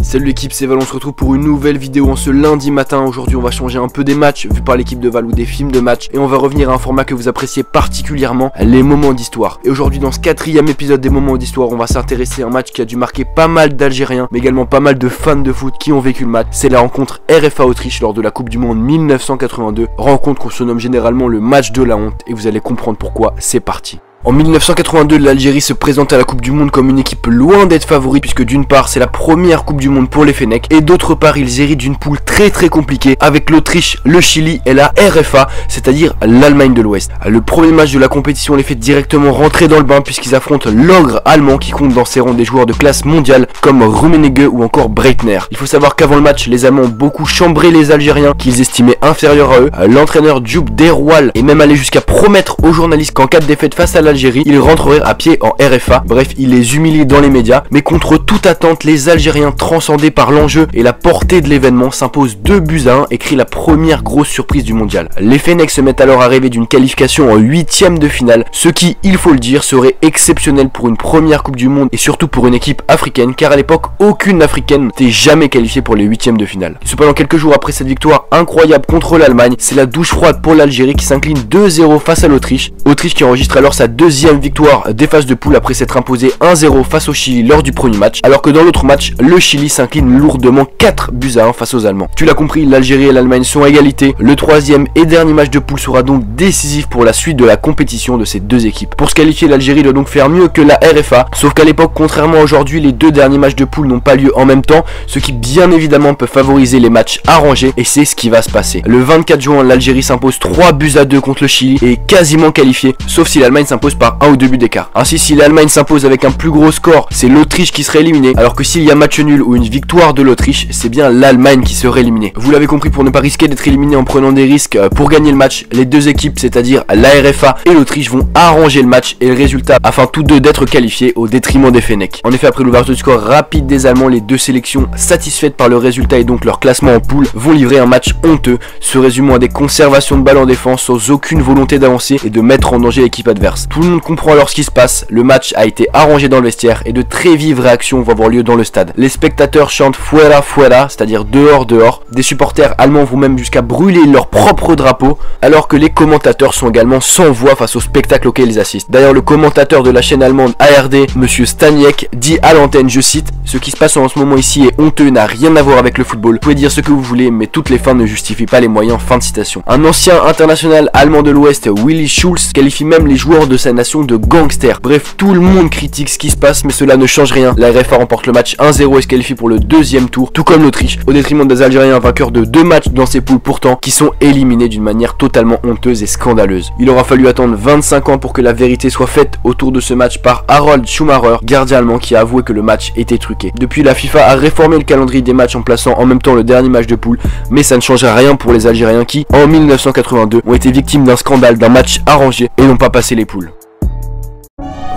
Salut l'équipe, c'est Val, on se retrouve pour une nouvelle vidéo en ce lundi matin. Aujourd'hui on va changer un peu des matchs vus par l'équipe de Val ou des films de match, et on va revenir à un format que vous appréciez particulièrement, les moments d'histoire. Et aujourd'hui dans ce 4e épisode des moments d'histoire, on va s'intéresser à un match qui a dû marquer pas mal d'Algériens, mais également pas mal de fans de foot qui ont vécu le match. C'est la rencontre RFA-Autriche lors de la Coupe du Monde 1982, rencontre qu'on se nomme généralement le match de la honte, et vous allez comprendre pourquoi. C'est parti. En 1982, l'Algérie se présente à la Coupe du Monde comme une équipe loin d'être favori, puisque d'une part c'est la première Coupe du Monde pour les Fennecs, et d'autre part ils héritent d'une poule très compliquée avec l'Autriche, le Chili et la RFA, c'est-à-dire l'Allemagne de l'Ouest. Le premier match de la compétition les fait directement rentrer dans le bain, puisqu'ils affrontent l'ogre allemand qui compte dans ses rangs des joueurs de classe mondiale comme Rummenigge ou encore Breitner. Il faut savoir qu'avant le match, les Allemands ont beaucoup chambré les Algériens qu'ils estimaient inférieurs à eux. L'entraîneur Djoub Derwal est même allé jusqu'à promettre aux journalistes qu'en cas de défaite face à l'Algérie, il rentrerait à pied en RFA. Bref, il les humilie dans les médias, mais contre toute attente, les Algériens, transcendés par l'enjeu et la portée de l'événement, s'imposent 2-1 et créent la première grosse surprise du mondial. Les Fennecs se mettent alors à rêver d'une qualification en 8e de finale, ce qui, il faut le dire, serait exceptionnel pour une première Coupe du Monde et surtout pour une équipe africaine, car à l'époque, aucune africaine n'était jamais qualifiée pour les 8e de finale. Cependant, quelques jours après cette victoire incroyable contre l'Allemagne, c'est la douche froide pour l'Algérie qui s'incline 2-0 face à l'Autriche. Autriche qui enregistre alors sa deuxième victoire des phases de poule après s'être imposé 1-0 face au Chili lors du premier match, alors que dans l'autre match, le Chili s'incline lourdement 4-1 face aux Allemands. Tu l'as compris, l'Algérie et l'Allemagne sont à égalité. Le troisième et dernier match de poule sera donc décisif pour la suite de la compétition de ces deux équipes. Pour se qualifier, l'Algérie doit donc faire mieux que la RFA, sauf qu'à l'époque, contrairement à aujourd'hui, les deux derniers matchs de poule n'ont pas lieu en même temps, ce qui bien évidemment peut favoriser les matchs arrangés, et c'est ce qui va se passer. Le 24 juin, l'Algérie s'impose 3-2 contre le Chili et est quasiment qualifiée, sauf si l'Allemagne s'impose par 1 ou 2 buts d'écart. Ainsi, si l'Allemagne s'impose avec un plus gros score, c'est l'Autriche qui serait éliminée, alors que s'il y a match nul ou une victoire de l'Autriche, c'est bien l'Allemagne qui serait éliminée. Vous l'avez compris, pour ne pas risquer d'être éliminé en prenant des risques pour gagner le match, les deux équipes, c'est-à-dire la RFA et l'Autriche, vont arranger le match et le résultat afin tous deux d'être qualifiés au détriment des Fennecs. En effet, après l'ouverture du score rapide des Allemands, les deux sélections, satisfaites par le résultat et donc leur classement en poule, vont livrer un match honteux, se résumant à des conservations de balles en défense sans aucune volonté d'avancer et de mettre en danger l'équipe adverse. Tout le monde comprend alors ce qui se passe, le match a été arrangé dans le vestiaire et de très vives réactions vont avoir lieu dans le stade. Les spectateurs chantent fuera fuera, c'est-à-dire dehors dehors. Des supporters allemands vont même jusqu'à brûler leur propre drapeau, alors que les commentateurs sont également sans voix face au spectacle auquel ils assistent. D'ailleurs, le commentateur de la chaîne allemande ARD, monsieur Staniek, dit à l'antenne, je cite: ce qui se passe en ce moment ici est honteux, n'a rien à voir avec le football. Vous pouvez dire ce que vous voulez, mais toutes les fins ne justifient pas les moyens. Fin de citation. Un ancien international allemand de l'Ouest, Willy Schulz, qualifie même les joueurs de sa nation de gangsters. Bref, tout le monde critique ce qui se passe, mais cela ne change rien. La RFA remporte le match 1-0 et se qualifie pour le deuxième tour, tout comme l'Autriche, au détriment des Algériens vainqueurs de 2 matchs dans ces poules pourtant, qui sont éliminés d'une manière totalement honteuse et scandaleuse. Il aura fallu attendre 25 ans pour que la vérité soit faite autour de ce match par Harald Schumacher, gardien allemand, qui a avoué que le match était truqué. Depuis, la FIFA a réformé le calendrier des matchs en plaçant en même temps le dernier match de poule, mais ça ne changera rien pour les Algériens qui, en 1982, ont été victimes d'un scandale, d'un match arrangé et n'ont pas passé les poules.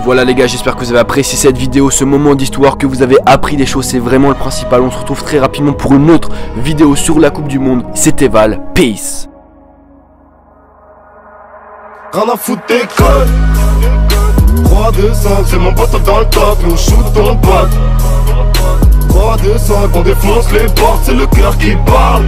Voilà les gars, j'espère que vous avez apprécié cette vidéo, ce moment d'histoire, que vous avez appris des choses, c'est vraiment le principal. On se retrouve très rapidement pour une autre vidéo sur la Coupe du Monde. C'était Val, peace. Rien à foutre des codes 3-2-5, c'est mon pote dans le top, on shoot ton pote 3-2-5, on défonce les portes, c'est le cœur qui parle.